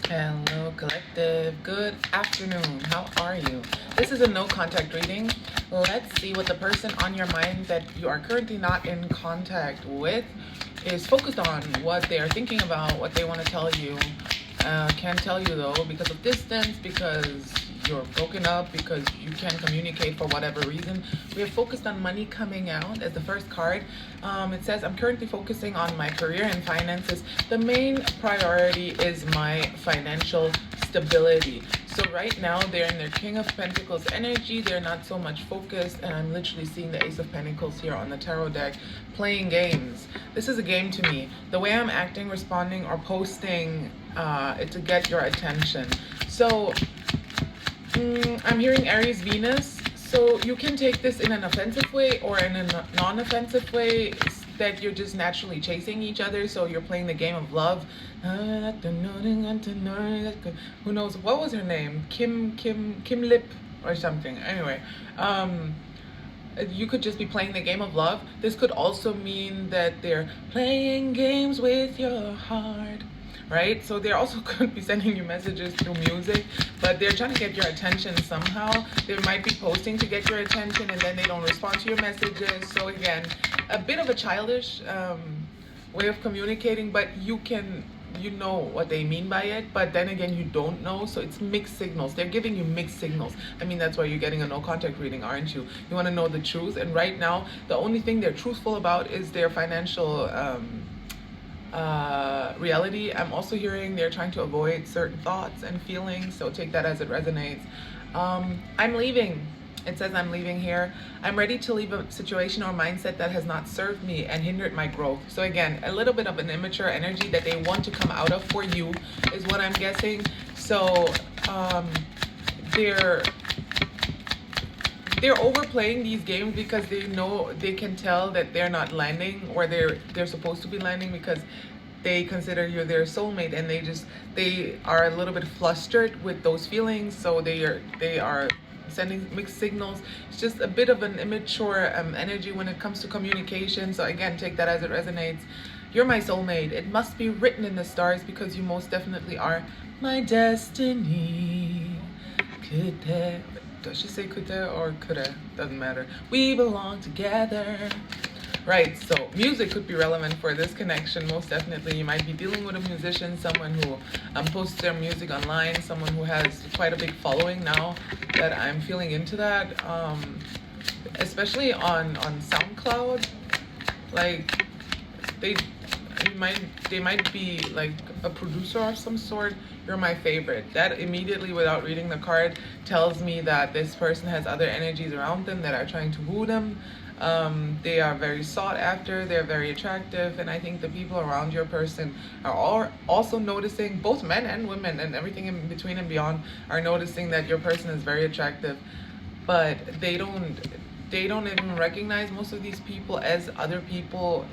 Hello, collective. Good afternoon. How are you? This is a no contact reading. Let's see what the person on your mind that you are currently not in contact with is focused on, what they are thinking about, what they want to tell you. Can't tell you though because of distance, because you're broken up, because you can't communicate for whatever reason. We have focused on money coming out as the first card. It says, I'm currently focusing on my career and finances. The main priority is my financial stability. So right now they're in their King of Pentacles energy. They're not so much focused, and I'm literally seeing the Ace of Pentacles here on the tarot deck, playing games. This is a game to me. The way I'm acting, responding, or posting to get your attention. So I'm hearing Aries Venus. So you can take this in an offensive way or in a non-offensive way, that you're just naturally chasing each other. So you're playing the game of love. Who knows? What was her name? Kim Lip or something. Anyway, you could just be playing the game of love. This could also mean that they're playing games with your heart, right? So they're also could be sending you messages through music, but they're trying to get your attention somehow. They might be posting to get your attention, and then they don't respond to your messages. So again, a bit of a childish way of communicating, but you know what they mean by it, but then again you don't know. So it's mixed signals. They're giving you mixed signals. I mean, that's why you're getting a no contact reading, aren't you? You want to know the truth, and right now the only thing they're truthful about is their financial reality. I'm also hearing they're trying to avoid certain thoughts and feelings, so take that as it resonates. I'm leaving. It says I'm leaving here. I'm ready to leave a situation or mindset that has not served me and hindered my growth. So again, a little bit of an immature energy that they want to come out of for you is what I'm guessing. So they're overplaying these games because they know, they can tell that they're not landing where they're supposed to be landing, because they consider you their soulmate, and they are a little bit flustered with those feelings. So they are sending mixed signals. It's just a bit of an immature energy when it comes to communication. So again, take that as it resonates. You're my soulmate. It must be written in the stars, because you most definitely are my destiny. Could there, does she say could there or coulda? Doesn't matter. We belong together. Right, so music could be relevant for this connection, most definitely. You might be dealing with a musician, someone who posts their music online, someone who has quite a big following now, that I'm feeling into that, especially on SoundCloud. Like, they might be like a producer of some sort. You're my favorite. That immediately, without reading the card, tells me that this person has other energies around them that are trying to woo them. They are very sought after, they're very attractive, and I think the people around your person are all also noticing, both men and women and everything in between and beyond, are noticing that your person is very attractive, but they don't even recognize most of these people as other people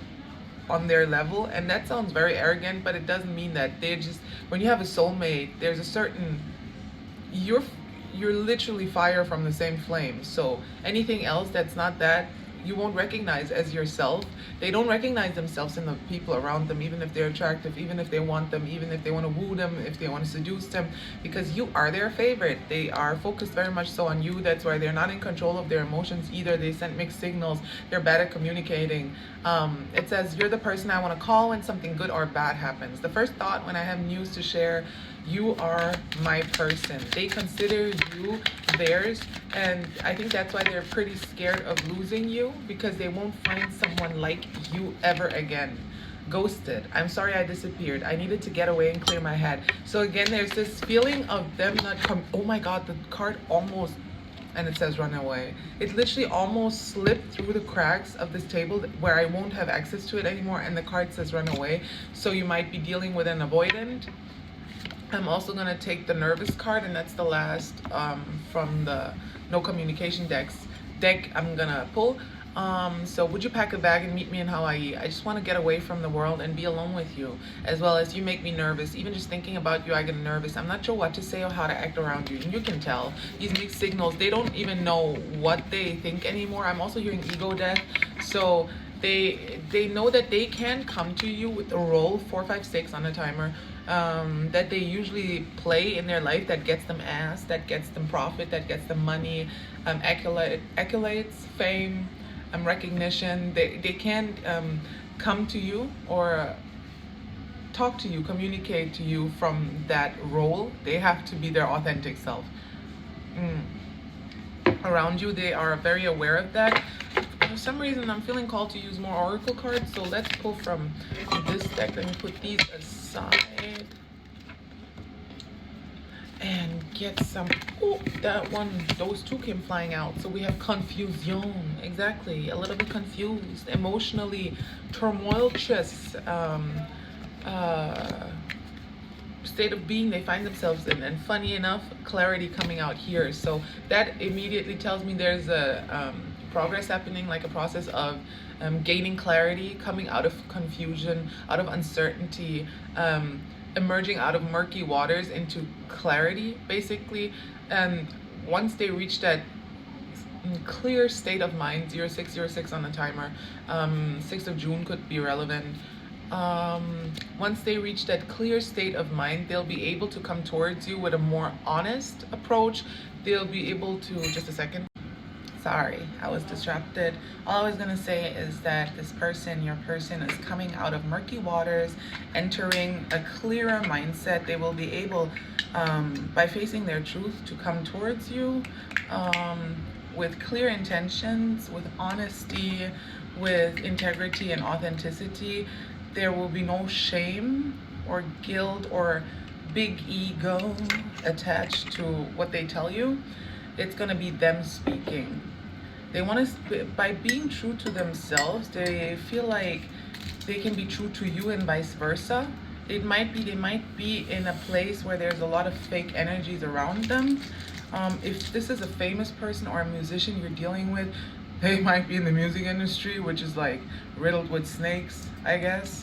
on their level. And that sounds very arrogant, but it doesn't mean that. They're just, when you have a soulmate, there's a certain, you're literally fire from the same flame. So anything else that's not that, you won't recognize as yourself. They don't recognize themselves in the people around them, even if they're attractive, even if they want them, even if they want to woo them, if they want to seduce them, because you are their favorite. They are focused very much so on you. That's why they're not in control of their emotions either. They send mixed signals. They're bad at communicating. It says, you're the person I want to call when something good or bad happens. The first thought when I have news to share, you are my person. They consider you theirs, and I think that's why they're pretty scared of losing you, because they won't find someone like you ever again. Ghosted. I'm sorry I disappeared. I needed to get away and clear my head. So again, there's this feeling of them not oh my god, the card almost, and it says run away. It literally almost slipped through the cracks of this table where I won't have access to it anymore, and the card says run away. So you might be dealing with an avoidant. I'm also going to take the nervous card, and that's the last from the no communication deck I'm going to pull. So would you pack a bag and meet me in Hawaii? I just want to get away from the world and be alone with you, as well as you make me nervous. Even just thinking about you, I get nervous. I'm not sure what to say or how to act around you. And you can tell these mixed signals, they don't even know what they think anymore. I'm also hearing ego death. So they know that they can come to you with a roll 4, 5, 6 on a timer that they usually play in their life that gets them ass, that gets them profit, that gets them money, accolades, fame, recognition. They can't come to you or talk to you, communicate to you from that role. They have to be their authentic self. Around you, they are very aware of that. For some reason, I'm feeling called to use more oracle cards, so let's pull from this deck. Let me put these aside and get some. Oh, that one, those two came flying out. So we have confusion, exactly, a little bit confused, emotionally turmoilous state of being they find themselves in. And funny enough, clarity coming out here. So that immediately tells me there's a progress happening, like a process of gaining clarity, coming out of confusion, out of uncertainty, emerging out of murky waters into clarity, basically. And once they reach that clear state of mind, 0606 on the timer, 6th of June could be relevant. Once they reach that clear state of mind, they'll be able to come towards you with a more honest approach. They'll be able to, just a second. Sorry, I was distracted. All I was gonna say is that this person, your person, is coming out of murky waters, entering a clearer mindset. They will be able, by facing their truth, to come towards you with clear intentions, with honesty, with integrity and authenticity. There will be no shame or guilt or big ego attached to what they tell you. It's going to be them speaking. They want to, by being true to themselves, they feel like they can be true to you and vice versa. They might be in a place where there's a lot of fake energies around them. If this is a famous person or a musician you're dealing with, they might be in the music industry, which is like riddled with snakes, I guess.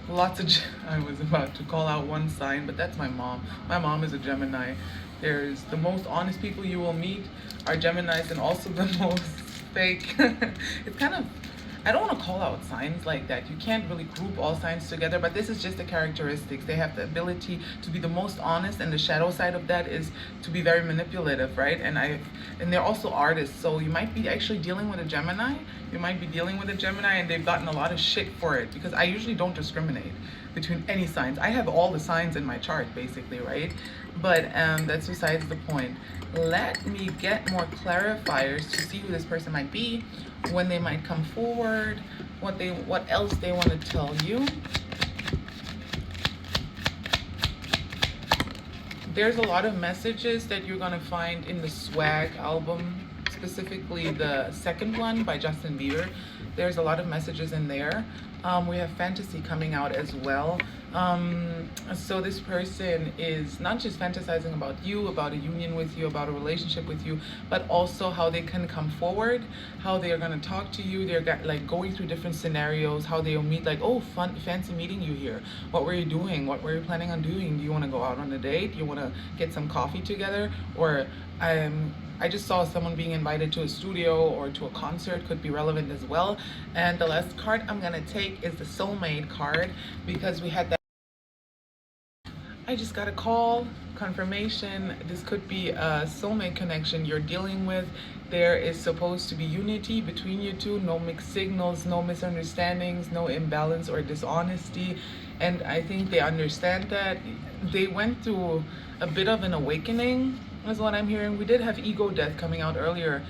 Lots of, I was about to call out one sign, but that's my mom. My mom is a Gemini. There's the most honest people you will meet are Geminis, and also the most fake. It's kind of, I don't want to call out signs like that. You can't really group all signs together, but this is just the characteristics. They have the ability to be the most honest, and the shadow side of that is to be very manipulative, right? And they're also artists, so you might be actually dealing with a Gemini. You might be dealing with a Gemini, and they've gotten a lot of shit for it, because I usually don't discriminate between any signs. I have all the signs in my chart, basically, right? But that's besides the point. Let me get more clarifiers to see who this person might be, when they might come forward, what else they want to tell you. There's a lot of messages that you're gonna find in the Swag album, specifically the second one by Justin Bieber. There's a lot of messages in there. We have fantasy coming out as well. So this person is not just fantasizing about you, about a union with you, about a relationship with you, but also how they can come forward, how they are going to talk to you. They're like going through different scenarios, how they'll meet, like, oh, fancy meeting you here. What were you doing? What were you planning on doing? Do you want to go out on a date? Do you want to get some coffee together? Or I just saw someone being invited to a studio or to a concert, could be relevant as well. And the last card I'm gonna take is the Soulmate card, because we had that. I just got a call, confirmation. This could be a soulmate connection you're dealing with. There is supposed to be unity between you two, no mixed signals, no misunderstandings, no imbalance or dishonesty. And I think they understand that. They went through a bit of an awakening, is what I'm hearing. We did have ego death coming out earlier.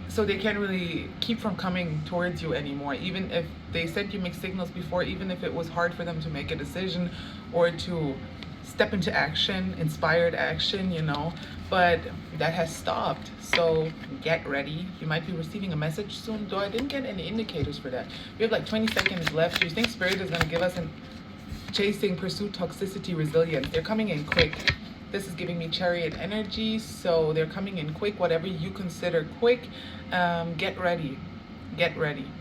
So they can't really keep from coming towards you anymore, even if they sent you mixed signals before, even if it was hard for them to make a decision or to step into action, inspired action, you know, but that has stopped. So get ready. You might be receiving a message soon, though I didn't get any indicators for that. We have like 20 seconds left. Do you think Spirit is going to give us an chasing, pursuit, toxicity, resilience? They're coming in quick. This is giving me Chariot energy, so they're coming in quick. Whatever you consider quick, get ready,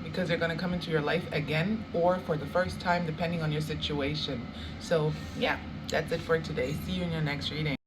because they're going to come into your life again or for the first time, depending on your situation. So yeah, that's it for today. See you in your next reading.